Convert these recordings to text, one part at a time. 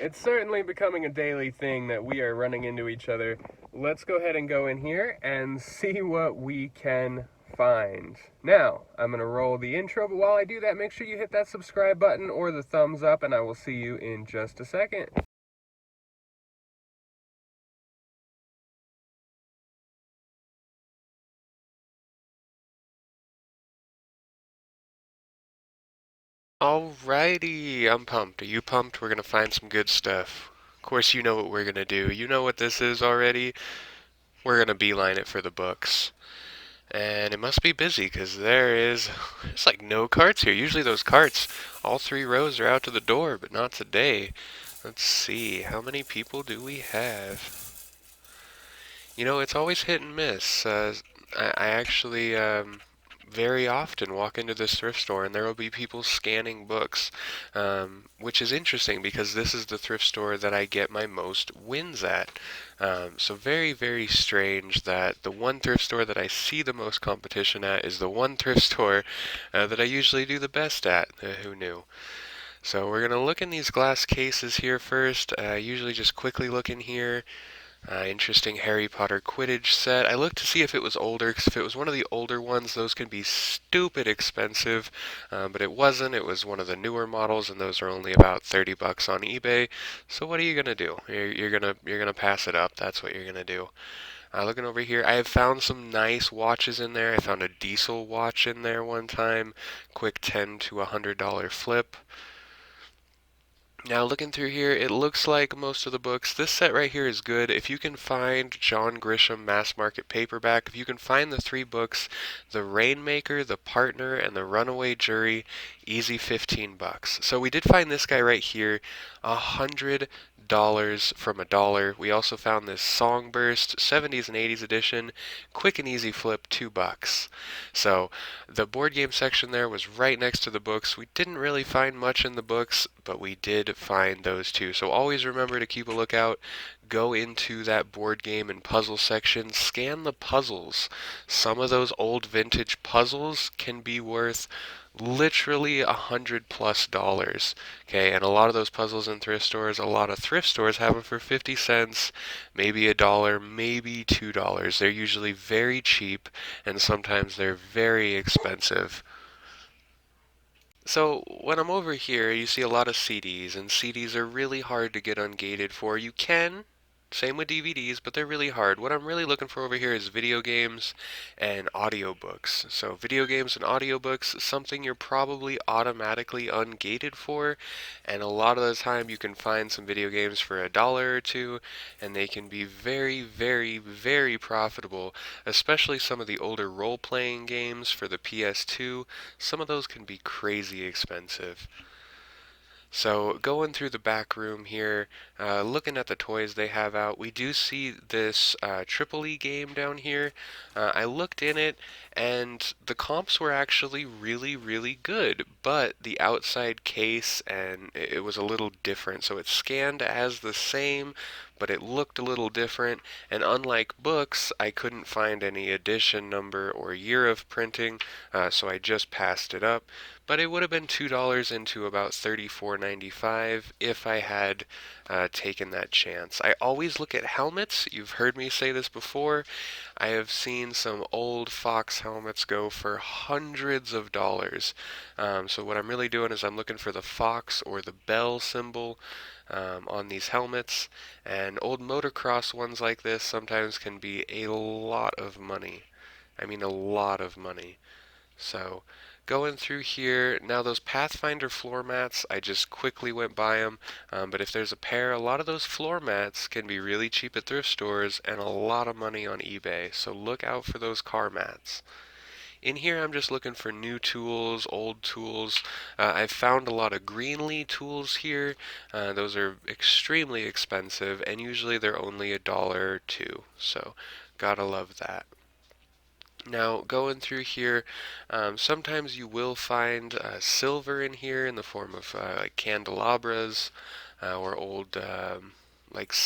It's certainly becoming a daily thing that we are running into each other. Let's go ahead and go in here and see what we can find. Now, I'm going to roll the intro, but while I do that, make sure you hit that subscribe button or the thumbs up, and I will see you in just a second. Alrighty, I'm pumped. Are you pumped? We're gonna find some good stuff. Of course, you know what we're gonna do. You know what this is already. We're gonna beeline it for the books. And it must be busy because it's like no carts here. Usually those carts, all three rows are out to the door, but not today. Let's see, how many people do we have? You know, it's always hit and miss. I actually very often walk into this thrift store and there will be people scanning books, which is interesting because this is the thrift store that I get my most wins at. So very, very strange that the one thrift store that I see the most competition at is the one thrift store that I usually do the best at. Who knew? So we're going to look in these glass cases here first. Usually just quickly look in here. Interesting Harry Potter Quidditch set. I looked to see if it was older, because if it was one of the older ones, those can be stupid expensive. But it wasn't. It was one of the newer models, and those are only about 30 bucks on eBay. So what are you gonna do? You're gonna pass it up. That's what you're gonna do. Looking over here, I have found some nice watches in there. I found a Diesel watch in there one time. Quick $10 to $100 flip. Now, looking through here, it looks like most of the books, this set right here is good. If you can find John Grisham mass market paperback, if you can find the three books, The Rainmaker, The Partner, and The Runaway Jury, easy 15 bucks. So we did find this guy right here, $100 from a dollar. We also found this Songburst 70s and 80s edition, quick and easy flip, 2 bucks. So the board game section there was right next to the books. We didn't really find much in the books, but we did find those two. So always remember to keep a lookout. Go into that board game and puzzle section, scan the puzzles. Some of those old vintage puzzles can be worth literally $100+. Okay, and a lot of those puzzles in thrift stores, a lot of thrift stores have them for 50 cents, maybe a dollar, maybe $2. They're usually very cheap, and sometimes they're very expensive. So when I'm over here, you see a lot of CDs, and CDs are really hard to get ungated for. You can, same with DVDs, but they're really hard. What I'm really looking for over here is video games and audiobooks. So video games and audiobooks, something you're probably automatically ungated for, and a lot of the time you can find some video games for a dollar or two, and they can be very, very, very profitable, especially some of the older role-playing games for the PS2. Some of those can be crazy expensive. So going through the back room here, looking at the toys they have out, we do see this Triple E game down here. I looked in it, and the comps were actually really, really good, but the outside case and it was a little different. So it scanned as the same, but it looked a little different. And unlike books, I couldn't find any edition number or year of printing, so I just passed it up. But it would have been $2 into about $34.95 if I had taken that chance. I always look at helmets. You've heard me say this before. I have seen some old Fox helmets go for hundreds of dollars. So what I'm really doing is I'm looking for the Fox or the Bell symbol on these helmets. And old motocross ones like this sometimes can be a lot of money. I mean, a lot of money. So going through here, now those Pathfinder floor mats, I just quickly went by them, but if there's a pair, a lot of those floor mats can be really cheap at thrift stores and a lot of money on eBay, so look out for those car mats. In here, I'm just looking for new tools, old tools. I've found a lot of Greenlee tools here. Those are extremely expensive, and usually they're only a dollar or two, so gotta love that. Now, going through here, sometimes you will find silver in here in the form of like candelabras or old,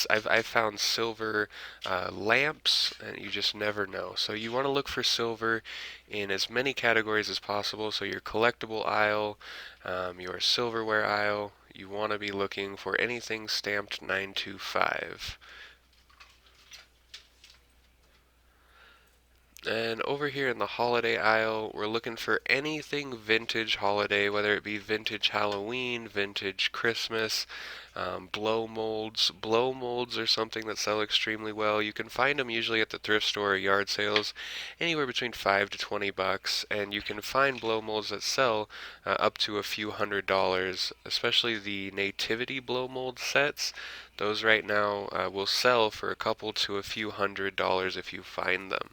I've found silver lamps, and you just never know. So you want to look for silver in as many categories as possible. So your collectible aisle, your silverware aisle, you want to be looking for anything stamped 925. And over here in the holiday aisle, we're looking for anything vintage holiday, whether it be vintage Halloween, vintage Christmas, blow molds. Blow molds are something that sell extremely well. You can find them usually at the thrift store or yard sales, anywhere between $5 to $20, and you can find blow molds that sell up to a few $100s, especially the nativity blow mold sets. Those right now will sell for a couple to a few $100s if you find them.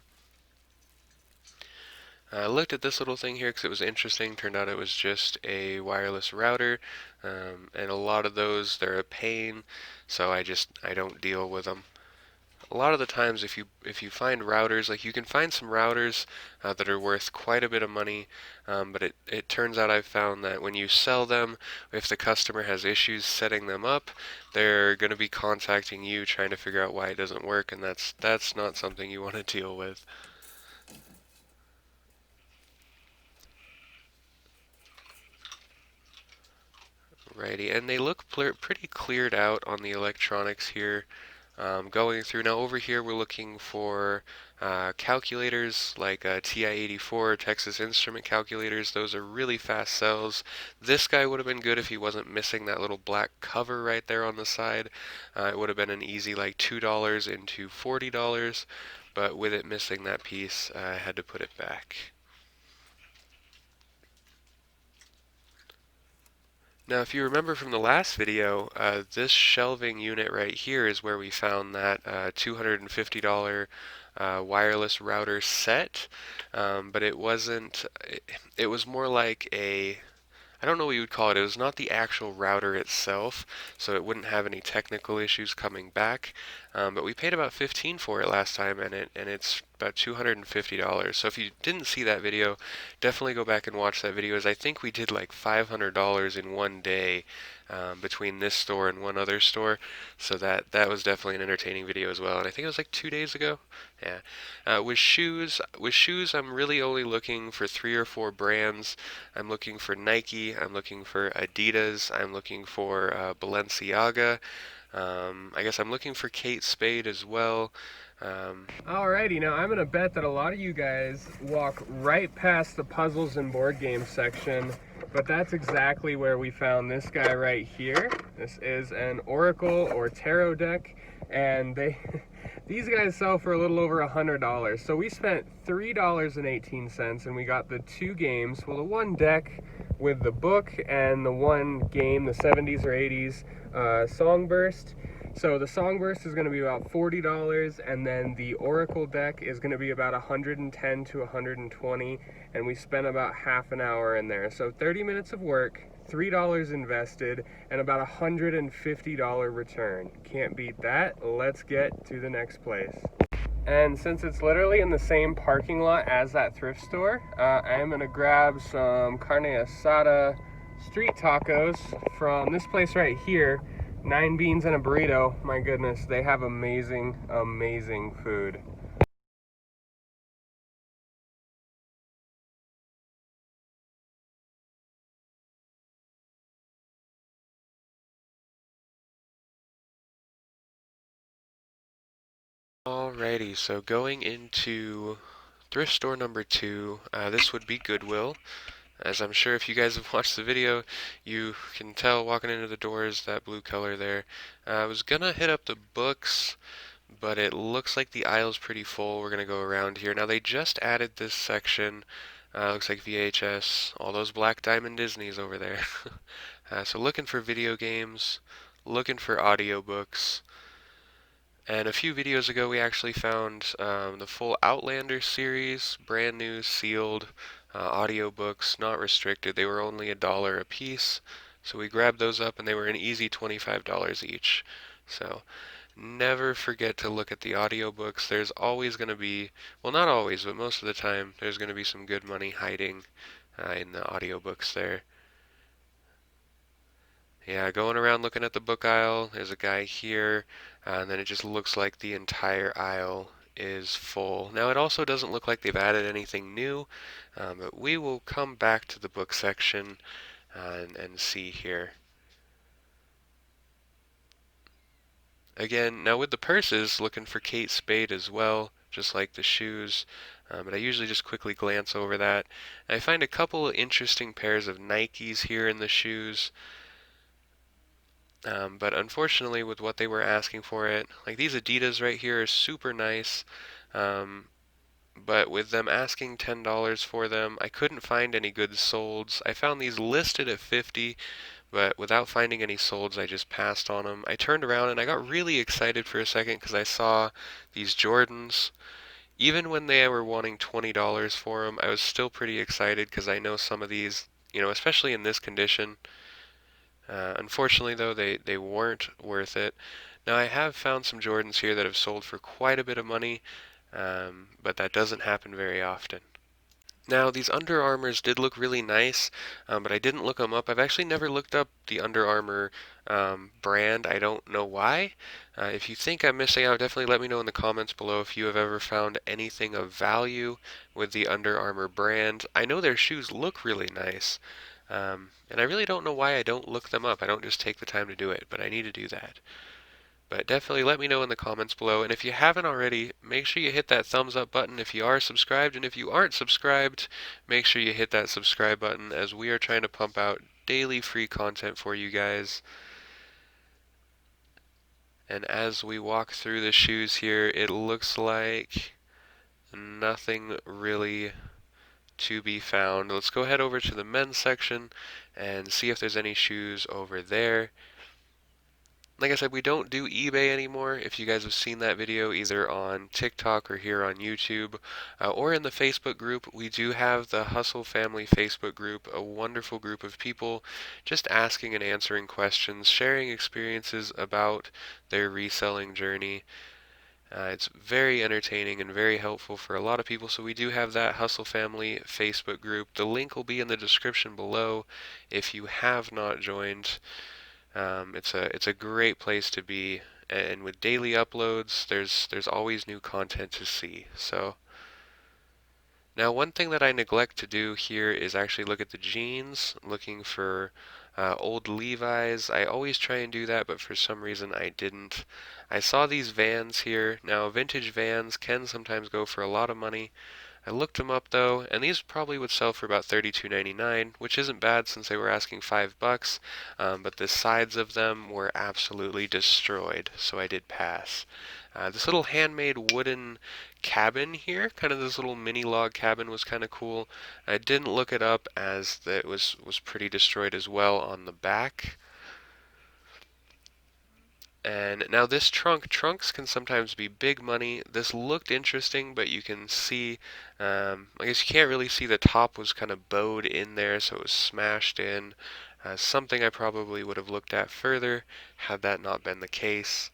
I looked at this little thing here because it was interesting. Turned out it was just a wireless router, and a lot of those, they're a pain, so I don't deal with them. A lot of the times, if you find routers, like you can find some routers that are worth quite a bit of money, but it turns out I've found that when you sell them, if the customer has issues setting them up, they're going to be contacting you trying to figure out why it doesn't work, and that's not something you want to deal with. Righty, and they look pretty cleared out on the electronics here. Going through now, over here we're looking for calculators like TI-84 Texas Instrument calculators. Those are really fast sells. This guy would have been good if he wasn't missing that little black cover right there on the side. It would have been an easy like $2 into $40, but with it missing that piece, I had to put it back. Now, if you remember from the last video, this shelving unit right here is where we found that $250 wireless router set, but it wasn't, it was more like a, I don't know what you would call it. It was not the actual router itself, so it wouldn't have any technical issues coming back. But we paid about $15 for it last time, and it's about $250. So if you didn't see that video, definitely go back and watch that video. As I think we did like $500 in one day between this store and one other store. So that was definitely an entertaining video as well. And I think it was like 2 days ago. Yeah. With shoes, I'm really only looking for 3 or 4 brands. I'm looking for Nike. I'm looking for Adidas. I'm looking for Balenciaga. I guess I'm looking for Kate Spade as well. Alrighty, now I'm gonna bet that a lot of you guys walk right past the puzzles and board game section, but that's exactly where we found this guy right here. This is an Oracle or Tarot deck, and these guys sell for a little over $100. So we spent $3.18 and we got the 2 games, well, the 1 deck with the book and the 1 game, the 70s or 80s Songburst. So the Songburst is going to be about $40, and then the Oracle deck is going to be about $110 to $120, and we spent about half an hour in there. So 30 minutes of work, $3 invested, and about $150 return. Can't beat that. Let's get to the next place. And since it's literally in the same parking lot as that thrift store, I am going to grab some carne asada street tacos from this place right here. 9 beans and a burrito. My goodness, they have amazing, amazing food. Alrighty, so going into thrift store number 2, this would be Goodwill. As I'm sure if you guys have watched the video, you can tell walking into the doors, that blue color there. I was gonna hit up the books, but it looks like the aisle's pretty full. We're gonna go around here. Now they just added this section. Looks like VHS, all those Black Diamond Disneys over there. So looking for video games, looking for audiobooks. And a few videos ago, we actually found the full Outlander series, brand new, sealed, audiobooks, not restricted. They were only $1 a piece. So we grabbed those up, and they were an easy $25 each. So never forget to look at the audiobooks. There's always going to be, well, not always, but most of the time, there's going to be some good money hiding in the audiobooks there. Yeah, going around looking at the book aisle, there's a guy here, and then it just looks like the entire aisle is full. Now, it also doesn't look like they've added anything new, but we will come back to the book section and see here. Again, now with the purses, looking for Kate Spade as well, just like the shoes. But I usually just quickly glance over that. And I find a couple interesting pairs of Nikes here in the shoes. But unfortunately, with what they were asking for it, like these Adidas right here are super nice. Um, but with them asking $10 for them, I couldn't find any good solds. I found these listed at 50, but without finding any solds, I just passed on them. I turned around and I got really excited for a second because I saw these Jordans. Even when they were wanting $20 for them, I was still pretty excited because I know some of these, especially in this condition. Unfortunately, though, they weren't worth it. Now, I have found some Jordans here that have sold for quite a bit of money, but that doesn't happen very often. Now, these Under Armours did look really nice, but I didn't look them up. I've actually never looked up the Under Armour brand. I don't know why. If you think I'm missing out, definitely let me know in the comments below if you have ever found anything of value with the Under Armour brand. I know their shoes look really nice, and I really don't know why I don't look them up. I don't just take the time to do it, but I need to do that. But definitely let me know in the comments below. And if you haven't already, make sure you hit that thumbs up button if you are subscribed. And if you aren't subscribed, make sure you hit that subscribe button as we are trying to pump out daily free content for you guys. And as we walk through the shoes here, it looks like nothing really to be found. Let's go head over to the men's section and see if there's any shoes over there. Like I said, we don't do eBay anymore. If you guys have seen that video either on TikTok or here on YouTube or in the Facebook group, we do have the Hustle Family Facebook group, a wonderful group of people just asking and answering questions, sharing experiences about their reselling journey. It's very entertaining and very helpful for a lot of people, so we do have that Hustle Family Facebook group. The link will be in the description below if you have not joined. It's a great place to be, and with daily uploads, there's always new content to see. So now one thing that I neglect to do here is actually look at the jeans, looking for old Levi's. I always try and do that, but for some reason I didn't. I saw these Vans here. Now vintage Vans can sometimes go for a lot of money. I looked them up though, and these probably would sell for about $32.99, which isn't bad since they were asking $5. But the sides of them were absolutely destroyed, so I did pass. This little handmade wooden cabin here, kind of this little mini log cabin, was kind of cool. I didn't look it up as it was pretty destroyed as well on the back. And now this trunks can sometimes be big money. This looked interesting, but you can see, I guess you can't really see the top was kind of bowed in there, so it was smashed in. Something I probably would have looked at further had that not been the case.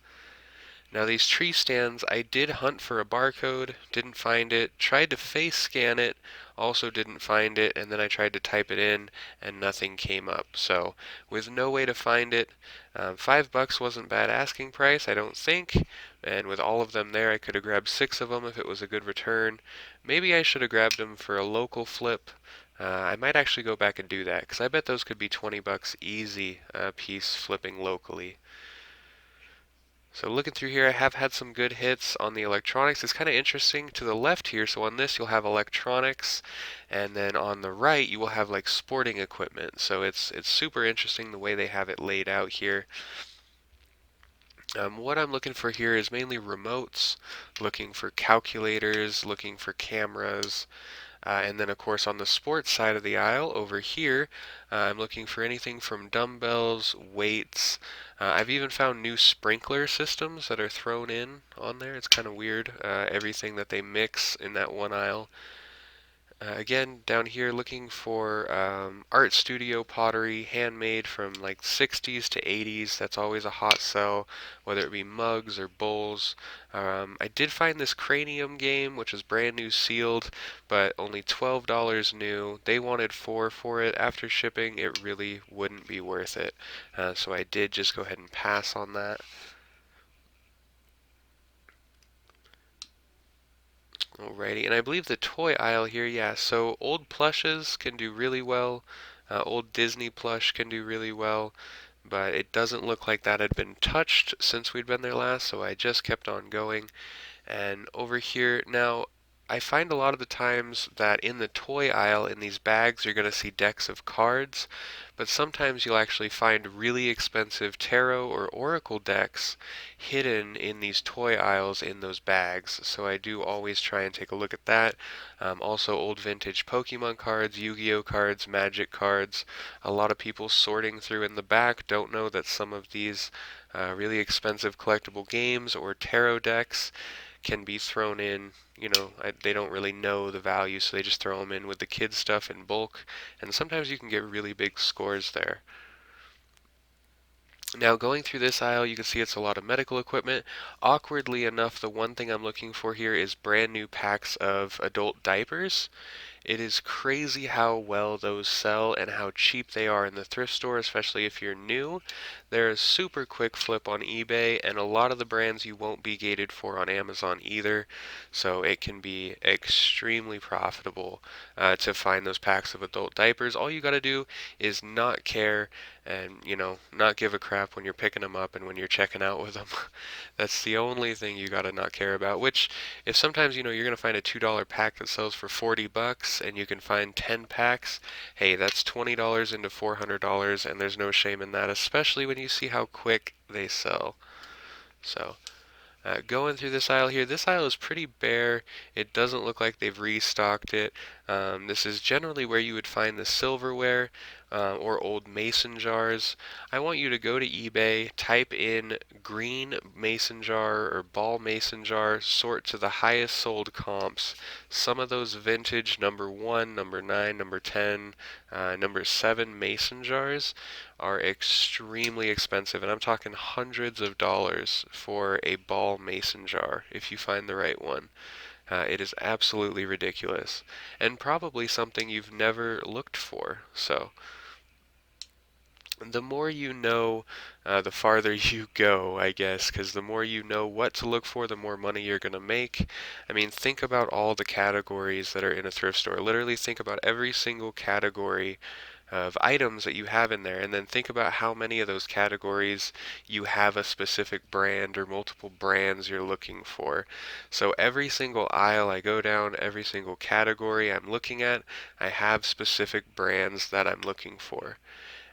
Now these tree stands, I did hunt for a barcode, didn't find it, tried to face scan it, also didn't find it, and then I tried to type it in and nothing came up. So with no way to find it, $5 wasn't bad asking price, I don't think, and with all of them there I could have grabbed 6 of them if it was a good return. Maybe I should have grabbed them for a local flip. I might actually go back and do that, because I bet those could be $20 easy piece flipping locally. So looking through here, I have had some good hits on the electronics. It's kind of interesting to the left here. So on this, you'll have electronics, and then on the right, you will have like sporting equipment. So it's super interesting the way they have it laid out here. What I'm looking for here is mainly remotes, looking for calculators, looking for cameras, and then, of course, on the sports side of the aisle over here, I'm looking for anything from dumbbells, weights. I've even found new sprinkler systems that are thrown in on there. It's kind of weird, everything that they mix in that one aisle. Again, down here looking for art studio pottery, handmade from like 60s to 80s. That's always a hot sell, whether it be mugs or bowls. I did find this cranium game, which is brand new sealed, but only $12 new. They wanted 4 for it. After shipping, it really wouldn't be worth it. So I did just go ahead and pass on that. Alrighty, and I believe the toy aisle here, yeah, so old plushes can do really well. Old Disney plush can do really well. but it doesn't look like that had been touched since we'd been there last, so I just kept on going. And over here, now, I find a lot of the times that in the toy aisle in these bags you're going to see decks of cards, but sometimes you'll actually find really expensive tarot or oracle decks hidden in these toy aisles in those bags. So I do always try and take a look at that. Also old vintage Pokemon cards, Yu-Gi-Oh cards, Magic cards. A lot of people sorting through in the back don't know that some of these really expensive collectible games or tarot decks can be thrown in. They don't really know the value, so they just throw them in with the kids' stuff in bulk, and sometimes you can get really big scores there. Now, going through this aisle, you can see it's a lot of medical equipment. Awkwardly enough, the one thing I'm looking for here is brand new packs of adult diapers. It is crazy how well those sell and how cheap they are in the thrift store, especially if you're new. They're a super quick flip on eBay, and a lot of the brands you won't be gated for on Amazon either, so it can be extremely profitable to find those packs of adult diapers. All you gotta do is not care and, not give a crap when you're picking them up and when you're checking out with them. That's the only thing you gotta not care about, which if sometimes you're gonna find a $2 pack that sells for 40 bucks and you can find 10 packs, hey, that's $20 into $400 and there's no shame in that, especially when you see how quick they sell. So, going through this aisle here, this aisle is pretty bare. It doesn't look like they've restocked it. This is generally where you would find the silverware or old mason jars. I want you to go to eBay, type in green mason jar or ball mason jar, sort to the highest sold comps. Some of those vintage number 1, number 9, number 10, number 7 mason jars are extremely expensive, and I'm talking hundreds of dollars for a ball mason jar if you find the right one. It is absolutely ridiculous, and probably something you've never looked for. So, the more you know, the farther you go, I guess, because the more you know what to look for, the more money you're going to make. I mean, think about all the categories that are in a thrift store. Literally think about every single category of items that you have in there, and then think about how many of those categories you have a specific brand or multiple brands you're looking for. So every single aisle I go down, every single category I'm looking at, I have specific brands that I'm looking for.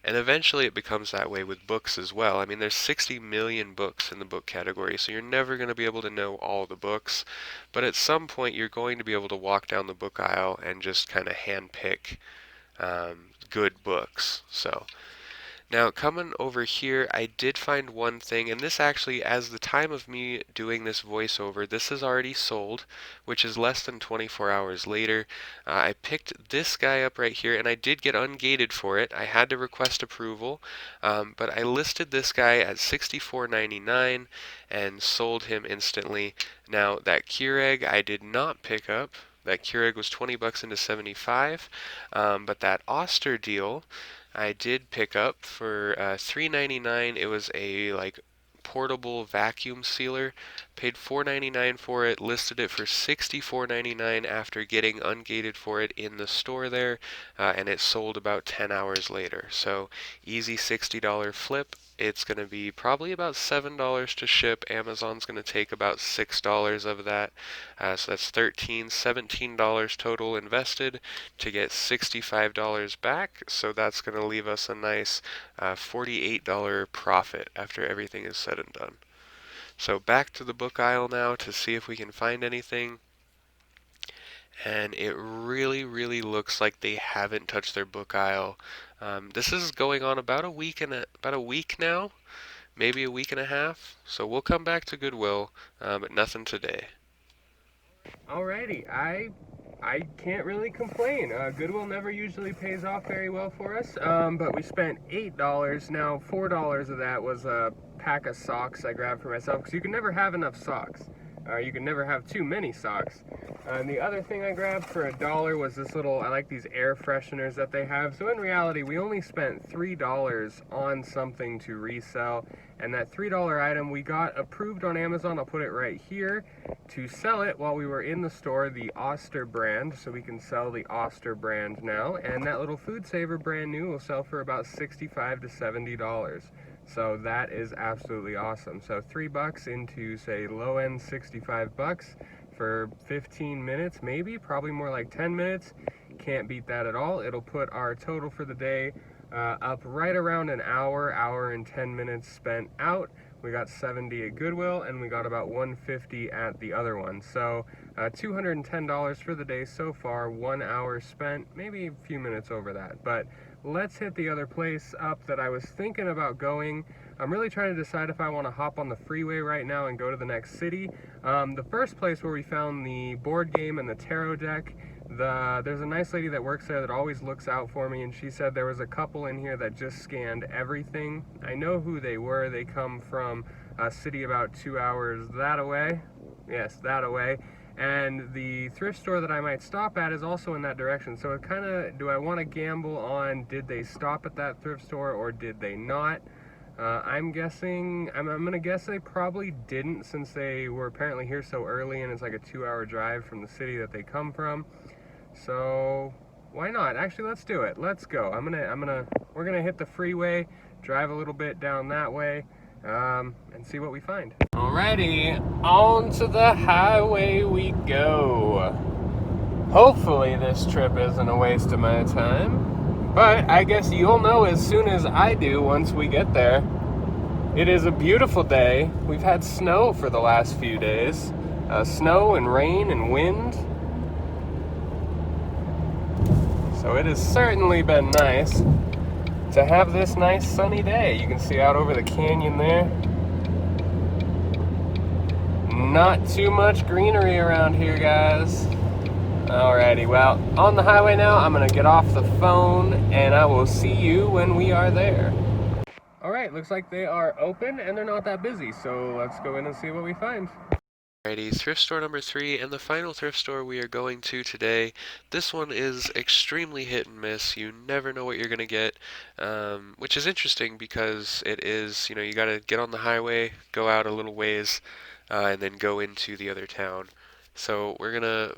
And eventually it becomes that way with books as well. I mean, there's 60 million books in the book category, so you're never going to be able to know all the books. But at some point, you're going to be able to walk down the book aisle and just kind of handpick good books. So now, coming over here, I did find one thing, and this actually, as the time of me doing this voiceover, this is already sold, which is less than 24 hours later. I picked this guy up right here, and I did get ungated for it. I had to request approval, but I listed this guy at $64.99 and sold him instantly. Now, that Keurig I did not pick up. That Keurig was 20 bucks into 75, but that Oster deal I did pick up for $3.99. It was a portable vacuum sealer. Paid $4.99 for it. Listed it for $64.99 after getting ungated for it in the store there, and it sold about 10 hours later. So easy $60 flip. It's going to be probably about $7 to ship. Amazon's going to take about $6 of that. So that's $17 total invested to get $65 back. So that's going to leave us a nice $48 profit after everything is said and done. So back to the book aisle now to see if we can find anything. And it really, really looks like they haven't touched their book aisle. This is going on about a week now, maybe a week and a half. So we'll come back to Goodwill, but nothing today. Alrighty, I can't really complain. Goodwill never usually pays off very well for us, but we spent $8. Now $4 of that was a pack of socks I grabbed for myself because you can never have enough socks. You can never have too many socks. And the other thing I grabbed for $1 was this little, I like these air fresheners that they have. So in reality, we only spent $3 on something to resell. And that $3 item we got approved on Amazon, I'll put it right here, to sell it while we were in the store, the Oster brand. So we can sell the Oster brand now. And that little Food Saver brand new will sell for about $65 to $70. So that is absolutely awesome. So $3 into, say, low end $65 for 15 minutes, maybe, probably more like 10 minutes. Can't beat that at all. It'll put our total for the day up right around an hour and 10 minutes spent out. We got 70 at Goodwill, and we got about 150 at the other one. So $210 for the day so far, 1 hour spent, maybe a few minutes over that. But let's hit the other place up that I was thinking about going. I'm really trying to decide if I want to hop on the freeway right now and go to the next city. The first place where we found the board game and the tarot deck, there's a nice lady that works there that always looks out for me, and she said there was a couple in here that just scanned everything. I know who they were. They come from a city about 2 hours that away. Yes, that away. And the thrift store that I might stop at is also in that direction. So it kind of, do I want to gamble on did they stop at that thrift store or did they not? I'm guessing, I'm going to guess they probably didn't, since they were apparently here so early and it's like a 2-hour drive from the city that they come from. So why not? Actually, let's do it. Let's go. We're gonna hit the freeway, drive a little bit down that way, and see what we find. Alrighty, on to the highway we go. Hopefully this trip isn't a waste of my time, but I guess you'll know as soon as I do once we get there. It is a beautiful day. We've had snow for the last few days. Snow and rain and wind. So it has certainly been nice to have this nice sunny day. You can see out over the canyon there. Not too much greenery around here, guys. Alrighty, well, on the highway now, I'm gonna get off the phone and I will see you when we are there. Alright, looks like they are open and they're not that busy, so let's go in and see what we find. Alrighty, thrift store number 3 and the final thrift store we are going to today. This one is extremely hit and miss. You never know what you're going to get, which is interesting because it is, you got to get on the highway, go out a little ways, and then go into the other town. So we're going to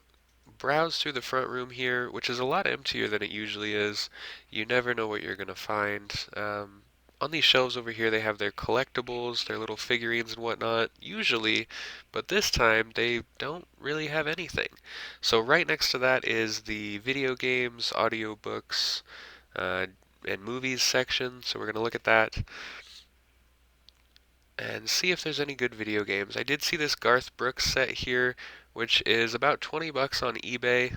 browse through the front room here, which is a lot emptier than it usually is. You never know what you're going to find. On these shelves over here, they have their collectibles, their little figurines and whatnot, usually, but this time they don't really have anything. So right next to that is the video games, audiobooks, and movies section, so we're going to look at that and see if there's any good video games. I did see this Garth Brooks set here, which is about 20 bucks on eBay.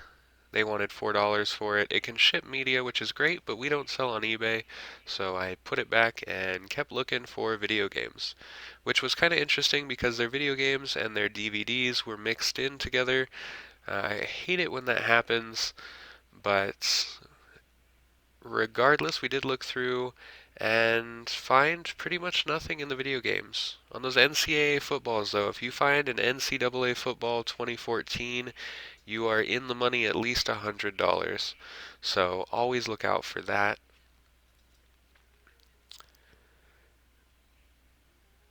They wanted $4 for it. It can ship media, which is great, but we don't sell on eBay, so I put it back and kept looking for video games, which was kind of interesting because their video games and their DVDs were mixed in together. I hate it when that happens, but regardless, we did look through and find pretty much nothing in the video games. On those NCAA footballs, though, if you find an NCAA football 2014, you are in the money at least $100. So always look out for that.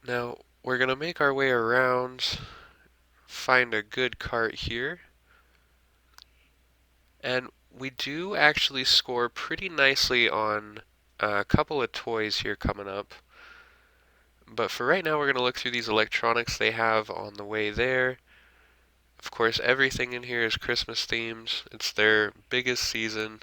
Now, we're going to make our way around, find a good cart here. And we do actually score pretty nicely on a couple of toys here coming up. But for right now, we're going to look through these electronics they have on the way there. Of course, everything in here is Christmas themed. It's their biggest season.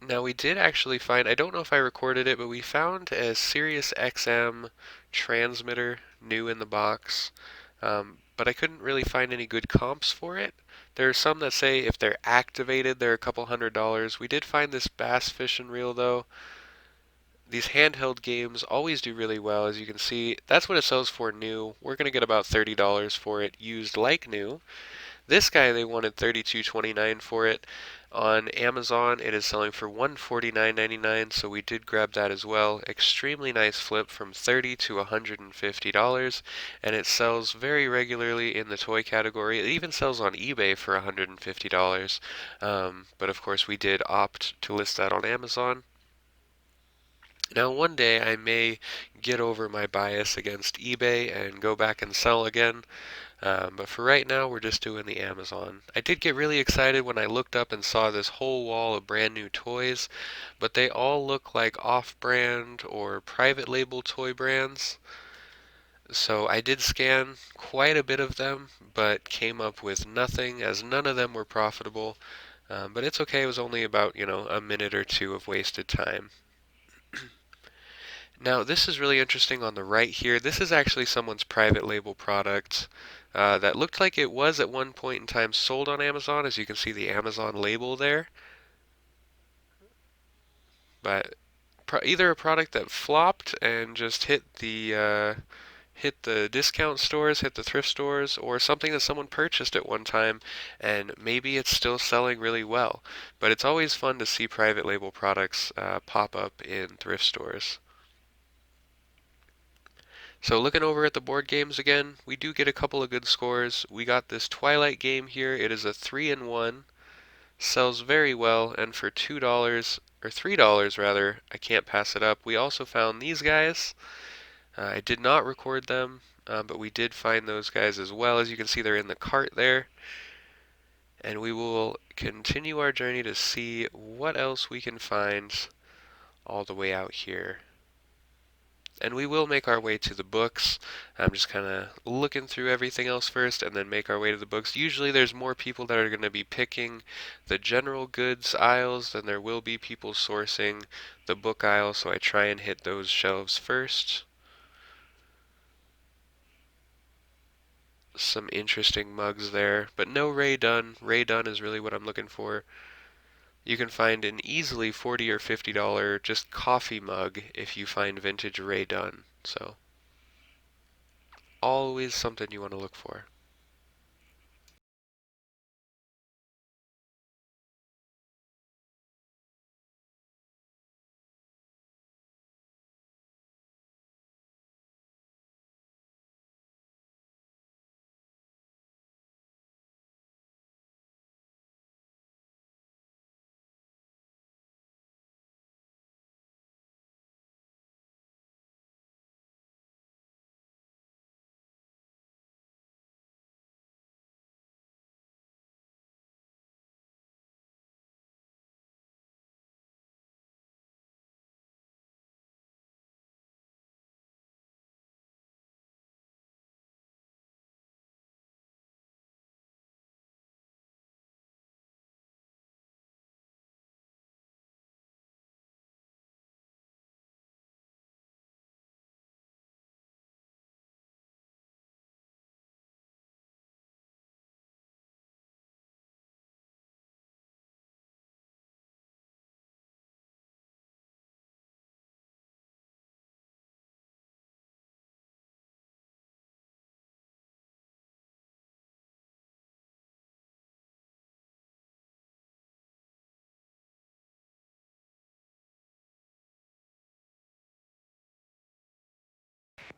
Now we did actually find, I don't know if I recorded it, but we found a Sirius XM transmitter new in the box. But I couldn't really find any good comps for it. There are some that say if they're activated, they're a couple $100s. We did find this bass fishing reel though. These handheld games always do really well, as you can see. That's what it sells for new. We're going to get about $30 for it used like new. This guy, they wanted $32.29 for it. On Amazon, it is selling for $149.99, so we did grab that as well. Extremely nice flip from $30 to $150, and it sells very regularly in the toy category. It even sells on eBay for $150, but of course we did opt to list that on Amazon. Now, one day I may get over my bias against eBay and go back and sell again, but for right now, we're just doing the Amazon. I did get really excited when I looked up and saw this whole wall of brand new toys, but they all look like off-brand or private label toy brands. So I did scan quite a bit of them, but came up with nothing, as none of them were profitable. But it's okay, it was only about, a minute or two of wasted time. Now, this is really interesting on the right here. This is actually someone's private label product that looked like it was at one point in time sold on Amazon, as you can see the Amazon label there. But either a product that flopped and just hit the discount stores, hit the thrift stores, or something that someone purchased at one time, and maybe it's still selling really well. But it's always fun to see private label products pop up in thrift stores. So looking over at the board games again, we do get a couple of good scores. We got this Twilight game here. It is a 3-in-1, sells very well, and for $2 or $3 rather, I can't pass it up. We also found these guys. I did not record them, but we did find those guys as well. As you can see, they're in the cart there. And we will continue our journey to see what else we can find all the way out here. And we will make our way to the books. I'm just kind of looking through everything else first and then make our way to the books. Usually there's more people that are going to be picking the general goods aisles than there will be people sourcing the book aisle, so I try and hit those shelves first. Some interesting mugs there, but no Ray Dunn. Ray Dunn is really what I'm looking for. You can find an easily $40 or $50 just coffee mug if you find vintage Ray Dunn. So always something you want to look for.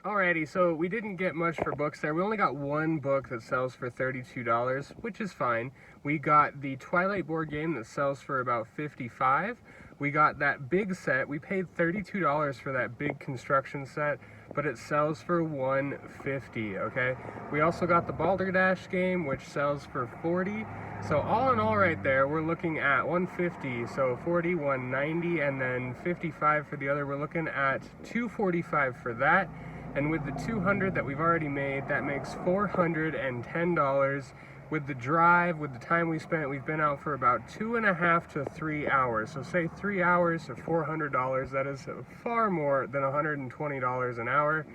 Alrighty, so we didn't get much for books there. We only got one book that sells for $32, which is fine. We got the Twilight board game that sells for about $55. We got that big set. We paid $32 for that big construction set, but it sells for $150, okay? We also got the Balderdash game, which sells for $40. So all in all right there, we're looking at $150, so $40, $190, and then $55 for the other. We're looking at $245 for that. And with the $200 that we've already made, that makes $410. With the drive, with the time we spent, we've been out for about 2.5 to 3 hours. So say 3 hours for $400, that is far more than $120 an hour.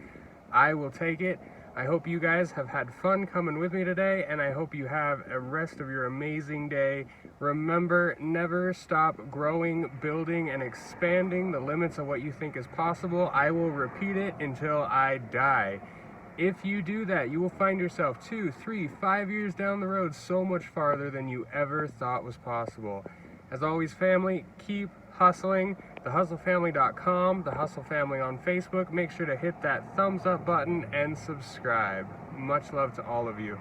I will take it. I hope you guys have had fun coming with me today, and I hope you have a rest of your amazing day. Remember, never stop growing, building, and expanding the limits of what you think is possible. I will repeat it until I die. If you do that, you will find yourself 2, 3, 5 years down the road so much farther than you ever thought was possible. As always, family, keep hustling. TheHustleFamily.com, The Hustle Family on Facebook. Make sure to hit that thumbs up button and subscribe. Much love to all of you.